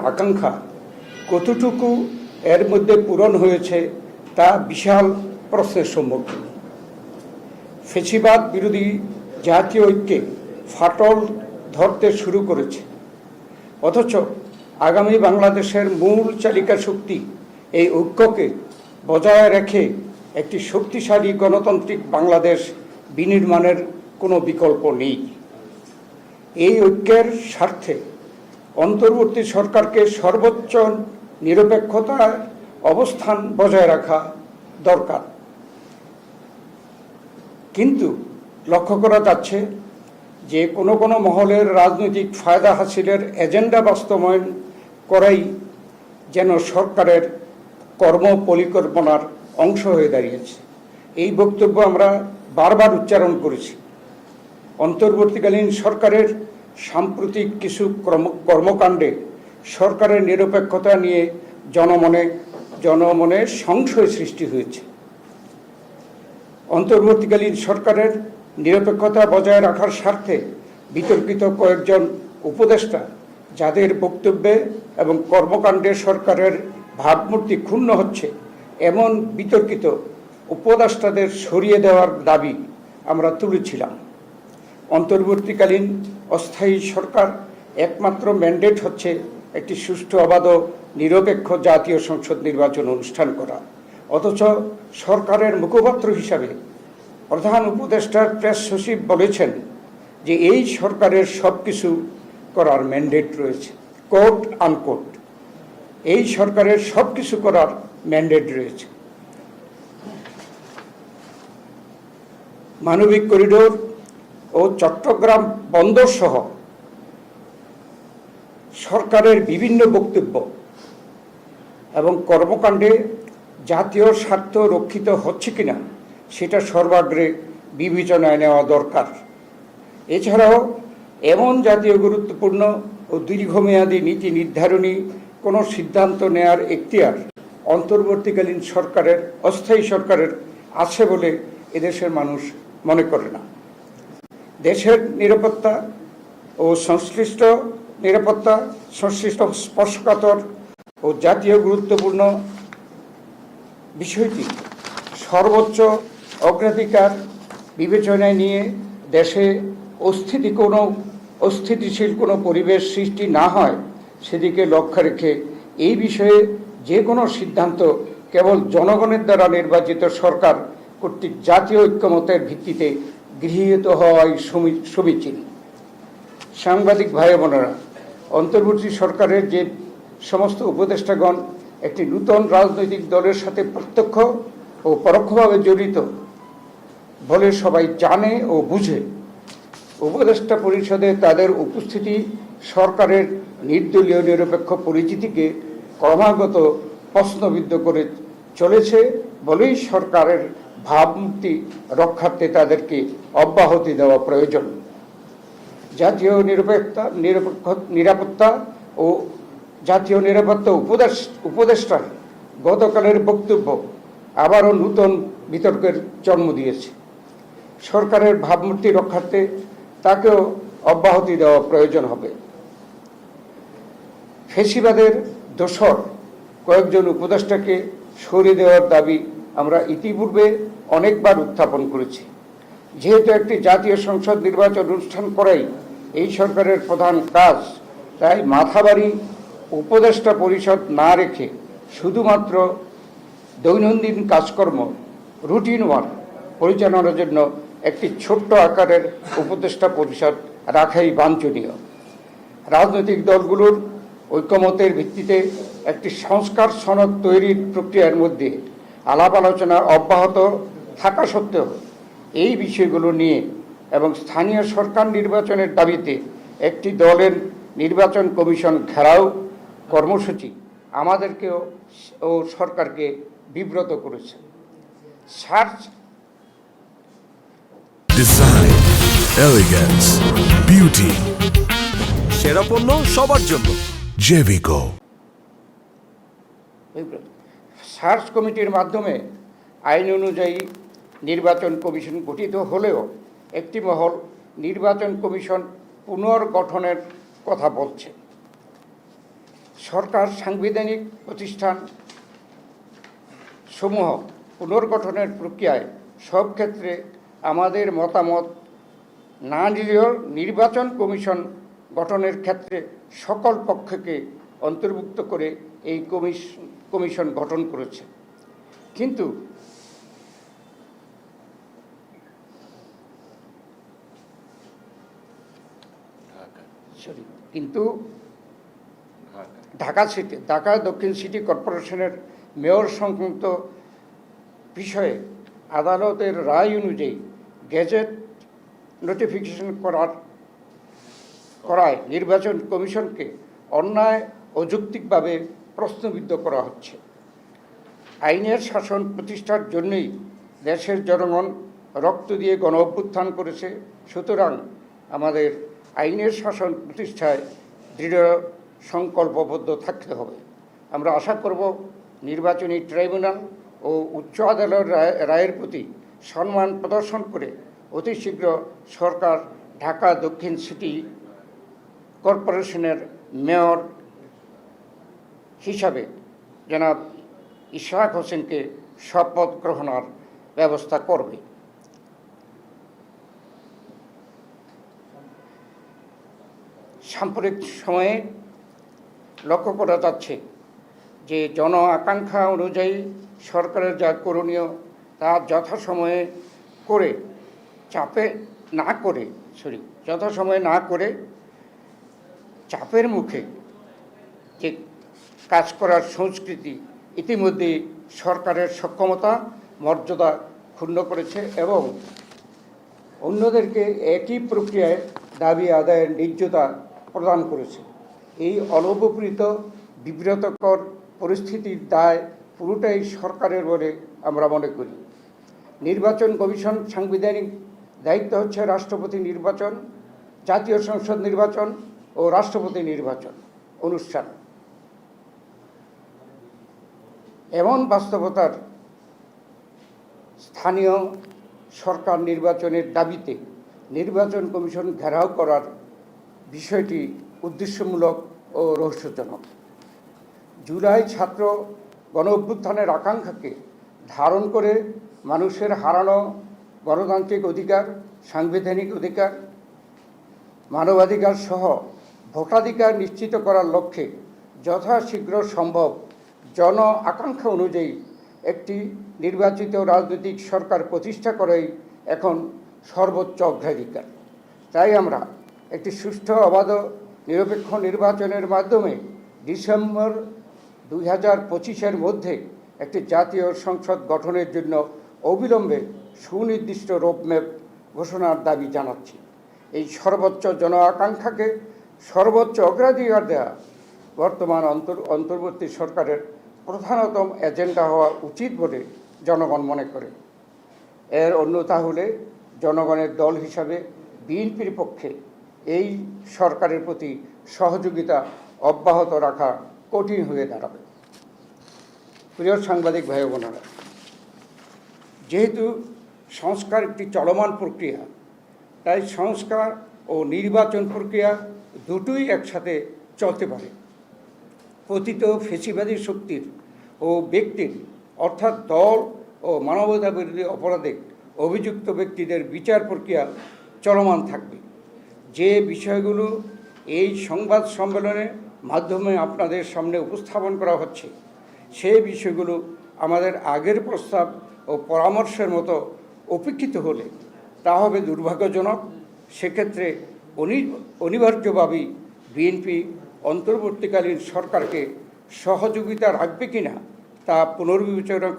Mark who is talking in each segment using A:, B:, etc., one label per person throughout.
A: আকাঙ্ক্ষা কতটুকু এর মধ্যে পূরণ হয়েছে তা বিশাল প্রশ্নের সম্মুখীন। ফ্যাসিবাদ বিরোধী জাতীয় ঐক্যে ফাটল ধরতে শুরু করেছে, অথচ আগামী বাংলাদেশের মূল চালিকা শক্তি এই ঐক্যকে বজায় রেখে একটি শক্তিশালী গণতান্ত্রিক বাংলাদেশ বিনির্মাণের কোনো বিকল্প নেই। এই ঐক্যের স্বার্থে অন্তর্বর্তী সরকারকে সর্বোচ্চ নিরপেক্ষতার অবস্থান বজায় রাখা দরকার। কিন্তু লক্ষ্য করা যাচ্ছে যে কোনো মহলের রাজনৈতিক ফায়দা হাসিলের এজেন্ডা বাস্তবায়ন করাই যেন সরকারের কর্ম পরিকল্পনার অংশ হয়ে দাঁড়িয়েছে। এই বক্তব্য আমরা বারবার উচ্চারণ করেছি। অন্তর্বর্তীকালীন সরকারের সাম্প্রতিক কিছু কর্মকাণ্ডে সরকারের নিরপেক্ষতা নিয়ে জনমনে সংশয় সৃষ্টি হয়েছে। অন্তর্বর্তীকালীন সরকারের নিরপেক্ষতা বজায় রাখার স্বার্থে বিতর্কিত কয়েকজন উপদেষ্টা যাদের বক্তব্যে এবং কর্মকাণ্ডে সরকারের ভাবমূর্তি ক্ষুণ্ণ হচ্ছে, এমন বিতর্কিত উপদেষ্টাদের সরিয়ে দেওয়ার দাবি আমরা তুলেছিলাম। অন্তর্বর্তীকালীন অস্থায়ী সরকার একমাত্র ম্যান্ডেট হচ্ছে একটি সুষ্ঠু, অবাধ, নিরপেক্ষ জাতীয় সংসদ নির্বাচন অনুষ্ঠান করা। অথচ সরকারের মুখপাত্র হিসাবে প্রধান উপদেষ্টার প্রেস সচিব বলেছেন যে এই সরকারের সব কিছু করার ম্যান্ডেট রয়েছে, কোট আনকোট, এই সরকারের সব কিছু করার ম্যান্ডেট রয়েছে। মানবিক করিডোর ও চট্টগ্রাম বন্দর সহ সরকারের বিভিন্ন বক্তব্য এবং কর্মকাণ্ডে জাতীয় স্বার্থ রক্ষিত হচ্ছে কিনা সেটা সর্বাগ্রে বিবেচনায় নেওয়া দরকার। এছাড়াও এমন জাতীয় গুরুত্বপূর্ণ ও দীর্ঘমেয়াদী নীতি নির্ধারণী কোনো সিদ্ধান্ত নেয়ার এখতিয়ার অন্তর্বর্তীকালীন সরকারের, অস্থায়ী সরকারের আছে বলে এদেশের মানুষ মনে করে না। দেশের নিরাপত্তা ও সংশ্লিষ্ট স্পর্শকাতর ও জাতীয় গুরুত্বপূর্ণ বিষয়টি সর্বোচ্চ অগ্রাধিকার বিবেচনায় নিয়ে দেশে অস্থিতিশীল কোনো পরিবেশ সৃষ্টি না হয় সেদিকে লক্ষ্য রেখে এই বিষয়ে যে কোনো সিদ্ধান্ত কেবল জনগণের দ্বারা নির্বাচিত সরকার কর্তৃক জাতীয় ঐক্যমতের ভিত্তিতে গৃহীত হওয়াই সমীচীন। সাংবাদিক ভাই বোনেরা, অন্তর্বর্তী সরকারের যে সমস্ত উপদেষ্টাগণ একটি নূতন রাজনৈতিক দলের সাথে প্রত্যক্ষ ও পরোক্ষভাবে জড়িত বলে সবাই জানে ও বুঝে, উপদেষ্টা পরিষদে তাদের উপস্থিতি সরকারের নির্দলীয় নিরপেক্ষ পরিচিতিকে ক্রমাগত প্রশ্নবিদ্ধ করে চলেছে বলেই সরকারের ভাবমূর্তি রক্ষার্থে তাদেরকে অব্যাহতি দেওয়া প্রয়োজন। জাতীয় নিরাপত্তা ও জাতীয় নিরাপত্তা উপদেষ্টার গতকালের বক্তব্য আবারও নূতন বিতর্কের জন্ম দিয়েছে। সরকারের ভাবমূর্তি রক্ষার্থে তাকেও অব্যাহতি দেওয়া প্রয়োজন হবে। ফ্যাসিবাদের দোসর কয়েকজন উপদেষ্টাকে সরিয়ে দেওয়ার দাবি আমরা ইতিপূর্বে অনেকবার উত্থাপন করেছি। যেহেতু একটি জাতীয় সংসদ নির্বাচন অনুষ্ঠান করাই এই সরকারের প্রধান কাজ, তাই মাথাবাড়ি উপদেষ্টা পরিষদ না রেখে শুধুমাত্র দৈনন্দিন কাজকর্ম, রুটিন ওয়ার্ক পরিচালনার জন্য একটি ছোট্ট আকারের উপদেষ্টা পরিষদ রাখাই বাঞ্ছনীয়। রাজনৈতিক দলগুলোর ঐক্যমতের ভিত্তিতে একটি সংস্কার সনদ তৈরির প্রক্রিয়ার মধ্যে আলাপ আলোচনা অব্যাহত থাকা সত্ত্বেও এই বিষয়গুলো নিয়ে এবং স্থানীয় সরকার নির্বাচনের দাবিতে একটি দলের নির্বাচন কমিশন ঘেরাও কর্মসূচি আমাদেরকেও ও সরকারকে বিব্রত করেছে।
B: ডিজাইন, এলিগেন্স, বিউটি, সেরা পণ্য সবার জন্য জেভিকো।
A: সার্চ কমিটির মাধ্যমে আইন অনুযায়ী নির্বাচন কমিশন গঠিত হলেও একটি মহল নির্বাচন কমিশন পুনর্গঠনের কথা বলছে। সরকার সাংবিধানিক প্রতিষ্ঠান সমূহ পুনর্গঠনের প্রক্রিয়ায় সব ক্ষেত্রে আমাদের মতামত না নিলেও নির্বাচন কমিশন গঠনের ক্ষেত্রে সকল পক্ষকে অন্তর্ভুক্ত করে এই কমিশন গঠন করেছে। কিন্তু ঢাকা দক্ষিণ সিটি কর্পোরেশনের মেয়র সংক্রান্ত বিষয়ে আদালতের রায় অনুযায়ী গেজেট নোটিফিকেশন করায় নির্বাচন কমিশনকে অন্যায় অযৌক্তিকভাবে প্রশ্নবিদ্ধ করা হচ্ছে। আইনের শাসন প্রতিষ্ঠার জন্যই দেশের জনগণ রক্ত দিয়ে গণ অভ্যুত্থান করেছে। সুতরাং আমাদের আইনের শাসন প্রতিষ্ঠায় দৃঢ় সংকল্পবদ্ধ থাকতে হবে। আমরা আশা করব নির্বাচনী ট্রাইব্যুনাল ও উচ্চ আদালতের রায়ের প্রতি সম্মান প্রদর্শন করে অতি শীঘ্র সরকার ঢাকা দক্ষিণ সিটি কর্পোরেশনের মেয়র হিসাবে জনাব ইশরাক হোসেনকে শপথ গ্রহণের ব্যবস্থা করবে। সাম্প্রতিক সময়ে লক্ষ্য করা যাচ্ছে যে জন আকাঙ্ক্ষা অনুযায়ী সরকারের যা করণীয় তা যথাসময়ে না করে চাপের মুখে যে কাজ করার সংস্কৃতি ইতিমধ্যে সরকারের সক্ষমতা মর্যাদা ক্ষুণ্ণ করেছে এবং অন্যদেরকে একই প্রক্রিয়ায় দাবি আদায়ের ন্যায্যতা প্রদান করেছে। এই অনবপ্রীত বিব্রতকর পরিস্থিতির দায় পুরোটাই সরকারের বলে আমরা মনে করি। নির্বাচন কমিশন সাংবিধানিক দায়িত্ব হচ্ছে রাষ্ট্রপতি নির্বাচন, জাতীয় সংসদ নির্বাচন ও রাষ্ট্রপতি নির্বাচন অনুষ্ঠান। এমন বাস্তবতার স্থানীয় সরকার নির্বাচনের দাবিতে নির্বাচন কমিশন ঘেরাও করার বিষয়টি উদ্দেশ্যমূলক ও রহস্যজনক। জুলাই ছাত্র গণ অভ্যুত্থানের আকাঙ্ক্ষাকে ধারণ করে মানুষের হারানো গণতান্ত্রিক অধিকার, সাংবিধানিক অধিকার, মানবাধিকার সহ ভোটাধিকার নিশ্চিত করার লক্ষ্যে যথাশীঘ্র সম্ভব জন আকাঙ্ক্ষা অনুযায়ী একটি নির্বাচিত রাজনৈতিক সরকার প্রতিষ্ঠা করাই এখন সর্বোচ্চ অগ্রাধিকার। তাই আমরা একটি সুষ্ঠু অবাধ নিরপেক্ষ নির্বাচনের মাধ্যমে ডিসেম্বর 2025-এর মধ্যে একটি জাতীয় সংসদ গঠনের জন্য অবিলম্বে সুনির্দিষ্ট রোডম্যাপ ঘোষণার দাবি জানাচ্ছি। এই সর্বোচ্চ জন আকাঙ্ক্ষাকে সর্বোচ্চ অগ্রাধিকার দেওয়া বর্তমান অন্তর্বর্তী সরকারের প্রধানতম এজেন্ডা হওয়া উচিত বলে জনগণ মনে করে। এর অন্যথা হলে জনগণের দল হিসাবে বিএনপির পক্ষে এই সরকারের প্রতি সহযোগিতা অব্যাহত রাখা কঠিন হয়ে দাঁড়াবে। প্রিয় সাংবাদিক ভাই বোনেরা, যেহেতু সংস্কার একটি চলমান প্রক্রিয়া, তাই সংস্কার ও নির্বাচন প্রক্রিয়া দুটোই একসাথে চলতে পারে। পতিত ফেসিবাদী শক্তির ও ব্যক্তির অর্থাৎ দল ও মানবতা বিরোধী অপরাধে অভিযুক্ত ব্যক্তিদের বিচার প্রক্রিয়া চলমান থাকবে। যে বিষয়গুলো এই সংবাদ সম্মেলনের মাধ্যমে আপনাদের সামনে উপস্থাপন করা হচ্ছে, সেই বিষয়গুলো আমাদের আগের প্রস্তাব ও পরামর্শের মতো উপেক্ষিত হলে তা হবে দুর্ভাগ্যজনক। সেক্ষেত্রে অনিবার্যভাবেই বিএনপি অন্তর্বর্তীকালীন সরকারকে সহযোগিতা রাখবে কিনা তা পুনর্বিবেচনা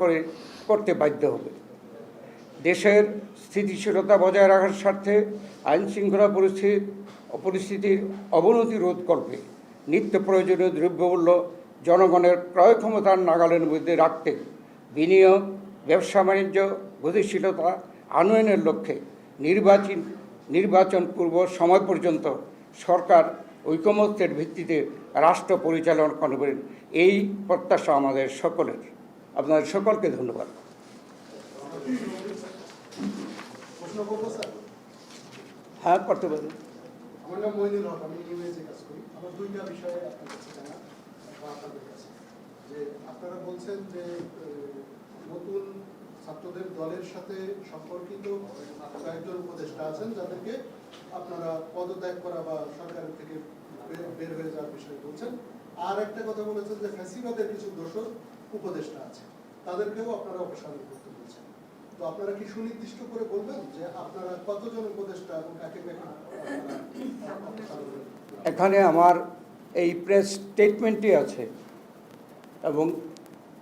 A: করতে বাধ্য হবে। দেশের স্থিতিশীলতা বজায় রাখার স্বার্থে আইনশৃঙ্খলা পরিস্থিতির অবনতি রোধ করবে নিত্য প্রয়োজনীয় দ্রব্যমূল্য জনগণের ক্রয় ক্ষমতার নাগালের মধ্যে রাখতে বিনিয়োগ, ব্যবসা বাণিজ্য, গতিশীলতা আনয়নের লক্ষ্যে নির্বাচন পূর্ব সময় পর্যন্ত সরকার ঐকমত্যের ভিত্তিতে রাষ্ট্র পরিচালনা করবেন, এই প্রত্যাশা আমাদের সকলের। আপনাদের সকলকে ধন্যবাদ। হ্যাঁ, করতে পারি।
C: আমার নাম মইনুল হক, আমি ইউএসএ কাজ করি। আমার দুইটা বিষয়ে আপনার কাছে জানা। যে আপনারা বলছেন যে নতুন ছাত্রদের দলের সাথে সম্পর্কিত কয়েকজন উপদেষ্টা আছেন যাদেরকে আপনারা পদত্যাগ করা বা সরকারের থেকে বের হয়ে যাওয়ার বিষয়ে বলছেন। আর একটা কথা বলেছেন যে ফ্যাসিবাদের কিছু দোষর উপদেষ্টা আছে, তাদেরকেও আপনারা অপসারণ করতে বলছেন। তো আপনারা কি সুনির্দিষ্ট করে বলবেন যে আপনারা কতজন উপদেষ্টা এবং কাকে কাকে
A: এখানে আমার এই প্রেস স্টেটমেন্টই আছে এবং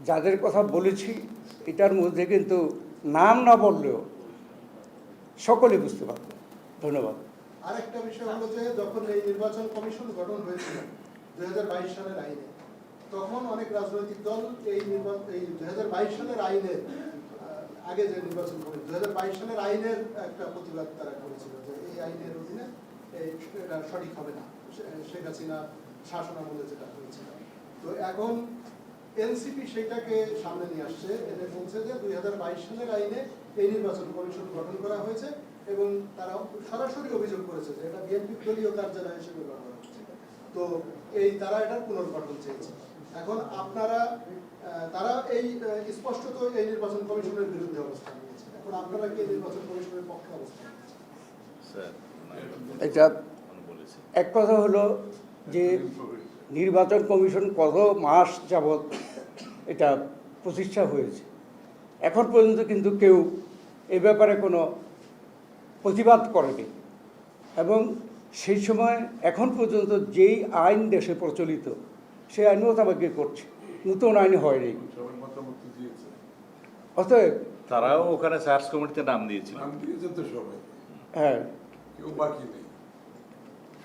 A: যাদের কথা বলেছি এটার মধ্যে কিন্তু নাম না বললেও সকলে বুঝতে পারবে। ধন্যবাদ।
C: আরেকটা বিষয় হলো যে যখন এই নির্বাচন কমিশন গঠন হয়েছিল 2022 সালের আইনে, তখন অনেক রাজনৈতিক দল এই 2022 সালের আইনের আগে যে নির্বাচন করে 2022 সালের আইনের একটা প্রতিবাদ তারা করেছিল যে এই আইনের অধীনে এটা সঠিক হবে না, শেখ হাসিনা শাসনামলে যেটা হয়েছিল। তো এখন এনসিপি সেটাকে সামনে নিয়ে আসছে, এটা বলছে যে 2022 সালের আইনে এই নির্বাচন কমিশন গঠন করা হয়েছে এবং তারা সরাসরি অভিযোগ করেছে যে এটা বিএনপি দলীয় কার্যালয় হিসেবে ব্যবহার হচ্ছে। তো তারা এটার পুনর্গঠন চেয়েছে। এখন আপনারা তারা এই স্পষ্টত এই নির্বাচন কমিশনের বিরুদ্ধে অবস্থান নিয়েছে। এখন আপনারা কি নির্বাচন কমিশনের পক্ষে অবস্থান নিয়েছেন?
A: এটা এক কথা হলো যে নির্বাচন কমিশন কত মাস যাবৎ এটা প্রতিষ্ঠা হয়েছে, এখন পর্যন্ত কিন্তু কেউ এ ব্যাপারে কোনো প্রতিবাদ করেনি এবং সেই সময় এখন পর্যন্ত যেই আইন দেশে প্রচলিত সেই আইন মোতাবেক করছে, নতুন আইন হয়নি। অতএব
D: তারাও ওখানে সার্চ কমিটিতে নাম দিয়েছিল।
E: তো সবাই,
A: হ্যাঁ
E: কেউ বাকি নেই,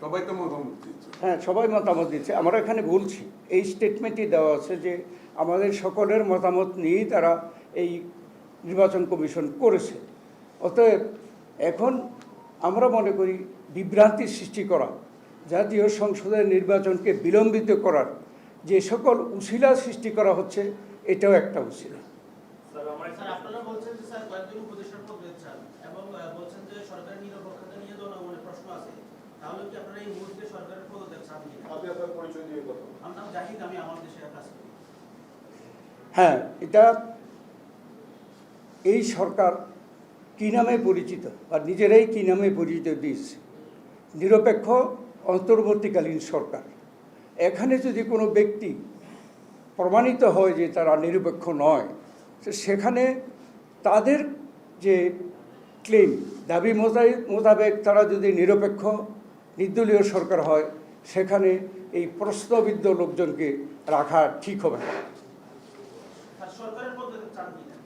E: সবাই তো মতামত দিয়েছে।
A: হ্যাঁ, সবাই মতামত দিচ্ছে। আমরা এখানে বলছি, এই স্টেটমেন্টই দেওয়া আছে যে আমাদের সকলের মতামত নিয়েই তারা এই নির্বাচন কমিশন করেছে। অতএব এখন আমরা মনে করি বিভ্রান্তি সৃষ্টি করা, জাতীয় সংসদের নির্বাচনকে বিলম্বিত করার যে সকল উশিলা সৃষ্টি করা হচ্ছে, এটাও একটা উশিলা।
F: আপনারা বলছেন যে স্যার কয়েকজন উপদেষ্টার পদ চান এবং বলছেন যে সরকারের নিরপেক্ষতা নিয়ে জনগণের প্রশ্ন আছে, তাহলে কি আপনারা এই মুহূর্তে সরকারের পদত্যাগ চান কিনা?
C: আপনি আপনার পরিচয় দিয়ে কথা বলুন।
F: আমার নাম জাহিদ, আমি আমার দেশে কাজ করি।
A: হ্যাঁ, এটা এই সরকার কী নামে পরিচিত আর নিজেরাই কী নামে পরিচিত দিয়েছে, নিরপেক্ষ অন্তর্বর্তীকালীন সরকার। এখানে যদি কোনো ব্যক্তি প্রমাণিত হয় যে তারা নিরপেক্ষ নয়, সেখানে তাদের যে ক্লেম দাবি মোতাবেক তারা যদি নিরপেক্ষ নির্দলীয় সরকার হয়, সেখানে এই প্রশ্নবিদ্ধ লোকজনকে রাখা ঠিক হবে না।
F: সরকারের পদত্যাগ চান কিনা?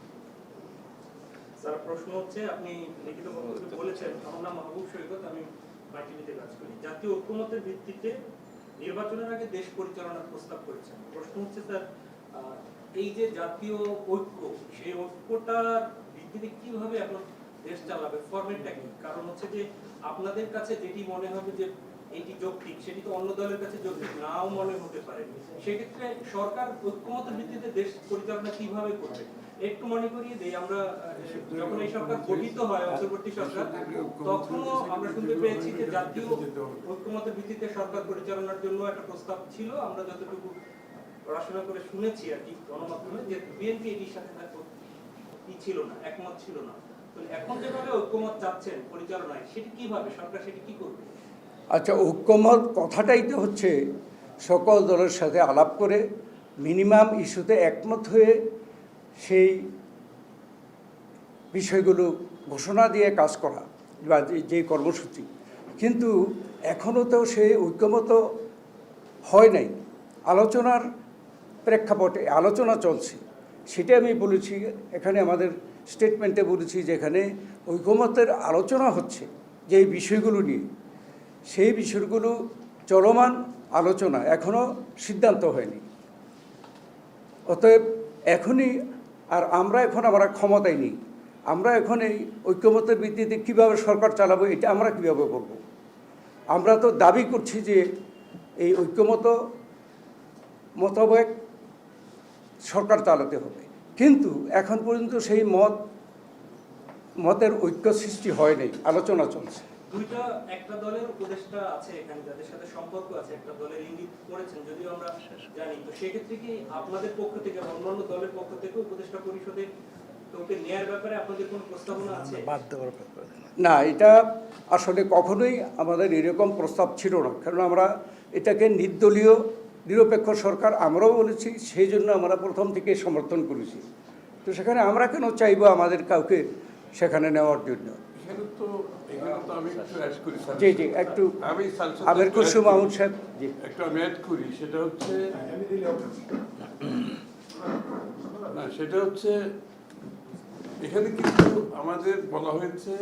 G: স্যার প্রশ্ন হচ্ছে, আপনি লিখিত বক্তব্যে বলেছেন, আমার নাম মাহবুব সৈকত, আমি বাটিভিতে কাজ করি। জাতীয় ঐক্যমতের ভিত্তিতে নির্বাচনের আগে দেশ পরিচালনার প্রস্তাব করেছেন। প্রশ্ন হচ্ছে স্যার, এই যে জাতীয় ঐক্য, সেই ঐক্যটার ভিত্তিতে কিভাবে এখন দেশ চালাবে, ফরম্যাটটা কি? কারণ হচ্ছে যে আপনাদের কাছে যেটি মনে হবে যে এটি যৌক্তিক, সেটি তো অন্য দলের কাছে যৌক্তিক নাও মনে হতে পারে। সেক্ষেত্রে সরকার ঐক্যমতের ভিত্তিতে দেশ পরিচালনা কিভাবে করবে? একটু মনে করিয়ে দেই, আমরা যখন এই সরকার গঠিত হয়, অন্তর্বর্তী সরকার, তখনও আমরা শুনতে পেয়েছি যে জাতীয় ঐক্যমতের ভিত্তিতে সরকার পরিচালনার জন্য একটা প্রস্তাব ছিল। আমরা যতটুকু পড়াশোনা করে শুনেছি আর কি গণমাধ্যমে, যে বিএনপি এটির সাথে ছিল না, একমত ছিল না। তো এখন যেভাবে ঐক্যমত চাচ্ছেন পরিচালনায়, সেটি কিভাবে সরকার সেটি কি করবে?
A: আচ্ছা, ঐক্যমত কথাটাই তো হচ্ছে সকল দলের সাথে আলাপ করে মিনিমাম ইস্যুতে একমত হয়ে সেই বিষয়গুলো ঘোষণা দিয়ে কাজ করা বা যে কর্মসূচি। কিন্তু এখনও তো সেই ঐক্যমত হয় নাই, আলোচনার প্রেক্ষাপটে আলোচনা চলছে। সেটা আমি বলেছি, এখানে আমাদের স্টেটমেন্টে বলেছি যে এখানে ঐক্যমতের আলোচনা হচ্ছে যে বিষয়গুলো নিয়ে, সেই বিষয়গুলো চলমান আলোচনা, এখনও সিদ্ধান্ত হয়নি। অতএব এখনই আমরা ক্ষমতায় নেই, আমরা এখন এই ঐক্যমতের ভিত্তিতে কীভাবে সরকার চালাবো, এটা আমরা কীভাবে করব? আমরা তো দাবি করছি যে এই ঐক্যমত মোতাবেক সরকার চালাতে হবে, কিন্তু এখন পর্যন্ত সেই মতের ঐক্য সৃষ্টি হয় নাই, আলোচনা চলছে।
G: দুইটা একটা দলের উপদেষ্টা আছে এখানে যাদের সাথে সম্পর্ক আছে, একটা দলের ইঙ্গিত করেছেন যদিও আমরা জানি, তো সেক্ষেত্রে কি আপনাদের পক্ষ থেকে বা অন্যান্য দলের পক্ষ থেকে উপদেষ্টা পরিষদে কাউকে নেয়ার ব্যাপারে আপনাদের কোনো প্রস্তাবনা আছে?
A: না, এটা আসলে কখনোই আমাদের এরকম প্রস্তাব ছিল না, কারণ আমরা এটাকে নির্দলীয় নিরপেক্ষ সরকার আমরাও বলেছি, সেই জন্য আমরা প্রথম থেকে সমর্থন করেছি। তো সেখানে আমরা কেন চাইবো আমাদের কাউকে সেখানে নেওয়ার জন্য?
E: এখানে তো আমি একটু অ্যাড করি স্যার।
A: জি জি, একটু
E: আমি সাংসদ
A: আমির কুসুম মাহমুদ সাহেব, জি
E: একটু আমি অ্যাড করি, সেটা হচ্ছে না, সেটা হচ্ছে এখানে কিন্তু আমাদের বলা হয়েছে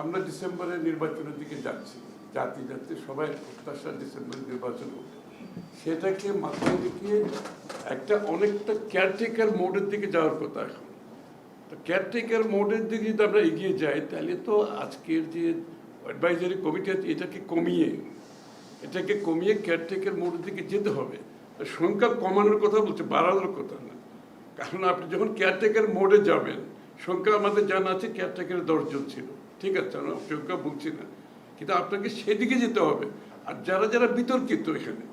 E: আমরা ডিসেম্বরে নির্বাচনের দিকে যাচ্ছি, জাতি সবাই প্রত্যাশা ডিসেম্বরে নির্বাচন হবে, সেটাকে মাথায় রেখে একটা অনেকটা কেয়ারটেকার মোডের দিকে যাওয়ার কথা এখন। তো কেয়ারটেকার মোডের দিকে যদি আমরা এগিয়ে যাই, তাহলে তো আজকের যে অ্যাডভাইজারি কমিটি আছে এটাকে কমিয়ে কেয়ারটেকার মোডের দিকে যেতে হবে। সংখ্যা কমানোর কথা বলছে, বাড়ানোর কথা না। কারণ আপনি যখন কেয়ারটেকার মোডে যাবেন, সংখ্যা আমাদের জানা আছে কেয়ারটেকারের 10 জন ছিল, ঠিক আছে, আমরা সংখ্যা বলছি না, কিন্তু আপনাকে সেদিকে যেতে হবে। আর যারা যারা বিতর্কিত এখানে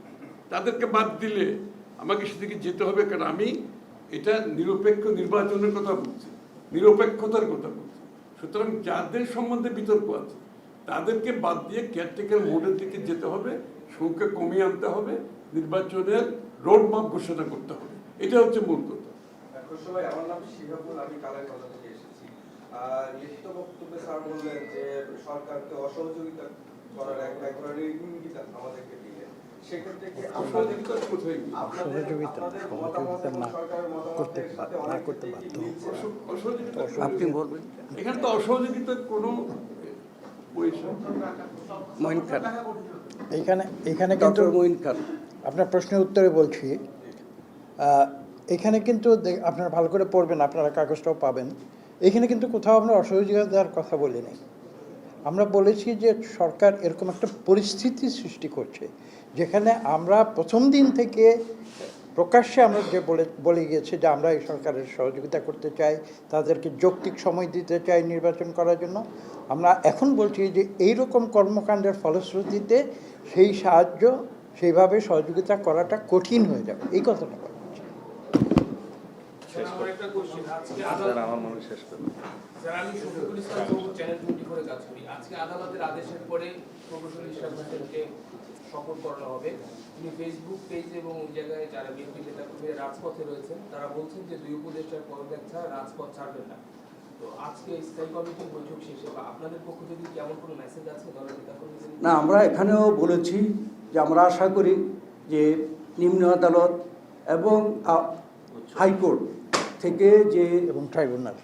E: তাদেরকে বাদ দিলে আমাকে সেদিকে যেতে হবে, কারণ আমি এটা নিরপেক্ষ নির্বাচনের কথা বলছি, নিরপেক্ষতার কথা বলছি। সুতরাং যাদের সম্বন্ধে বিতর্ক আছে তাদেরকে বাদ দিয়ে কেয়ারটেকার মোডের দিকে যেতে হবে, সংখ্যা কমিয়ে আনতে হবে, নির্বাচনের রোড ম্যাপ ঘোষণা করতে হবে। এটা হচ্ছে মূল কথা।
H: সবাই, আমার নাম শিহাবুল, আমি কালের কথা থেকে এসেছি। লিখিত বক্তব্যে স্যার বললেন যে সরকারকে অসহযোগিতা করার একবারে ইঙ্গিত আমাদেরকে দিলেন। সেক্ষেত্রে কি আপনাদের মতামত এবং সরকারের মতামতের সাথে অনেক করতে বাধ্য
A: আপনি বলবেন।
E: এখানে তো অসহযোগিতার কোনো
A: মঈন খান,
I: এখানে কিন্তু
A: ডক্টর মঈন খান,
I: আপনার প্রশ্নের উত্তরে বলছি, এখানে কিন্তু আপনারা ভালো করে পড়বেন, আপনারা কাগজটাও পাবেন। এখানে কিন্তু কোথাও আমরা অসহযোগিতার কথা বলি নাই। আমরা বলেছি যে সরকার এরকম একটা পরিস্থিতি সৃষ্টি করছে যেখানে আমরা প্রথম দিন থেকে প্রকাশ্যে আমরা যে বলে গিয়েছি যে আমরা এই সরকারের সহযোগিতা করতে চাই, তাদেরকে যৌক্তিক সময় দিতে চাই নির্বাচন করার জন্য। আমরা এখন বলছি যে এইরকম কর্মকাণ্ডের ফলশ্রুতিতে সেই সাহায্য, সেইভাবে সহযোগিতা করাটা কঠিন হয়ে যাবে, এই কথাটা বলছি।
D: আমার মনে শেষ করবো।
J: স্যার, আমি শফিকুল ইসলাম প্রভু চ্যানেল 24 কাজ করি। আজকে আদালতের আদেশের পরে প্রকৌশলী ইসলাম হোসেনকে শপথ করানো হবে। তিনি ফেসবুক পেজ এবং ওই জায়গায় যারা বিএনপি নেতাকর্মীরা রাজপথে রয়েছেন তারা বলছেন যে দুই উপদেষ্টার পদত্যাগ ছাড়া রাজপথ ছাড়বেন না। তো আজকে স্থায়ী কমিটির বৈঠক শেষে বা আপনাদের পক্ষ থেকে কি এমন কোনো মেসেজ আছে দলের নেতাকর্মীদের?
A: না, আমরা এখানেও বলেছি যে আমরা আশা করি যে নিম্ন আদালত এবং হাইকোর্ট থেকে যে
I: এবং ট্রাইব্যুনাল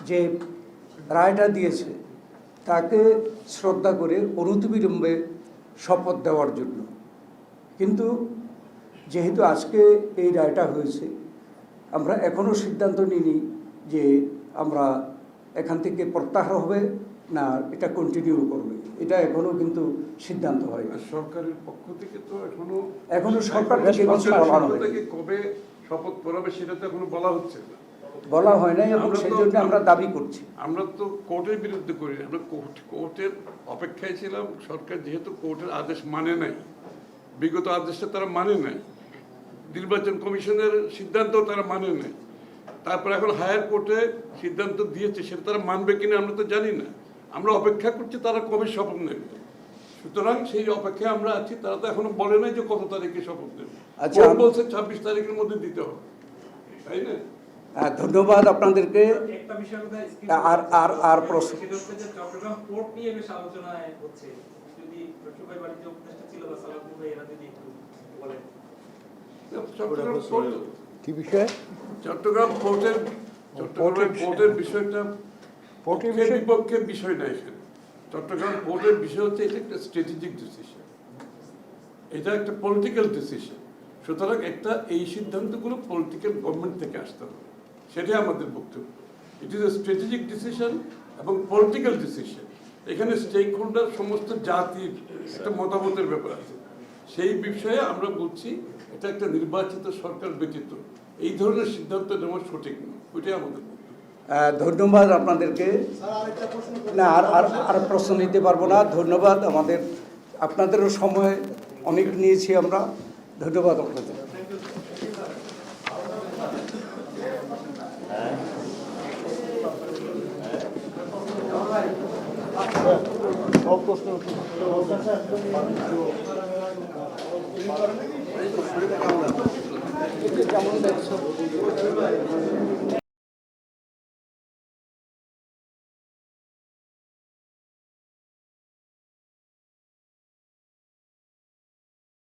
A: যে রায়টা দিয়েছে তাকে শ্রদ্ধা করে অনতিবিলম্বে শপথ দেওয়ার জন্য। কিন্তু যেহেতু আজকে এই রায়টা হয়েছে, আমরা এখনও সিদ্ধান্ত নিইনি যে আমরা এখান থেকে প্রত্যাহার হবে না এটা কন্টিনিউ করবে, এটা এখনও কিন্তু সিদ্ধান্ত হয় না।
E: সরকারের পক্ষ থেকে তো
A: এখনো সরকার থেকে কিছু বলা হয়নি,
E: কবে শপথ করাবে সেটা তো এখনো বলা হচ্ছে না,
A: বলা হয় নাই, এবং সেই জন্য আমরা দাবি করছি।
E: আমরা তো কোর্টের বিরুদ্ধে করি না, আমরা কোর্টের অপেক্ষায় ছিলাম। সরকার যেহেতু কোর্টের আদেশ মানে নাই, বিগত আদেশটা তারা মানে নাই, নির্বাচন কমিশনের সিদ্ধান্ত তারা মানে নাই, তারপর এখন হায়ার কোর্টে সিদ্ধান্ত দিয়েছে, সেটা তারা মানবে কিনা আমরা তো জানি না। আমরা অপেক্ষা করছি তারা কবে শপথ নেবে। সুতরাং সেই অপেক্ষায় আমরা আছি। তারা তো এখনো বলে নাই যে কত তারিখে শপথ নেবে।
A: আচ্ছা,
E: বলছে 26 তারিখের মধ্যে দিতে হবে, তাই না?
A: ধন্যবাদ আপনাদেরকে।
G: একটা বিষয়
A: আর প্রশ্ন,
G: চট্টগ্রাম পোর্ট নিয়ে বেশ আলোচনা হচ্ছে, যদি ছোটভাই বাড়িতে উপদেষ্টা ছিল বা সালাউদ্দিন ভাই এরা যদি একটু বলেন।
I: কি বিষয়ে?
E: চট্টগ্রাম পোর্টের বিষয়টা পোর্টের বিপক্ষে বিষয় না এখানে। চট্টগ্রাম পোর্টের বিষয় হচ্ছে এটা একটা স্ট্র্যাটেজিক ডিসিশন, এটা একটা পলিটিক্যাল ডিসিশন। সুতরাং এই সিদ্ধান্তগুলো পলিটিক্যাল গভর্নমেন্ট থেকে আসতে হবে, সেটাই আমাদের বক্তব্য। It is a strategic decision এবং পলিটিক্যাল ডিসিশন। এখানে স্টেক হোল্ডার সমস্ত জাতির একটা মতামতের ব্যাপার আছে। সেই বিষয়ে আমরা বলছি এটা একটা নির্বাচিত সরকার ব্যতীত এই ধরনের সিদ্ধান্ত নেওয়া সঠিক নয়, ওইটাই আমাদের বক্তব্য।
A: ধন্যবাদ আপনাদেরকে।
C: স্যার আরেকটা প্রশ্ন করতে
A: না আর প্রশ্ন নিতে পারবো না। ধন্যবাদ। আপনাদেরও সময় অনেক নিয়েছি আমরা। ধন্যবাদ আপনাদের।
C: সব প্রশ্ন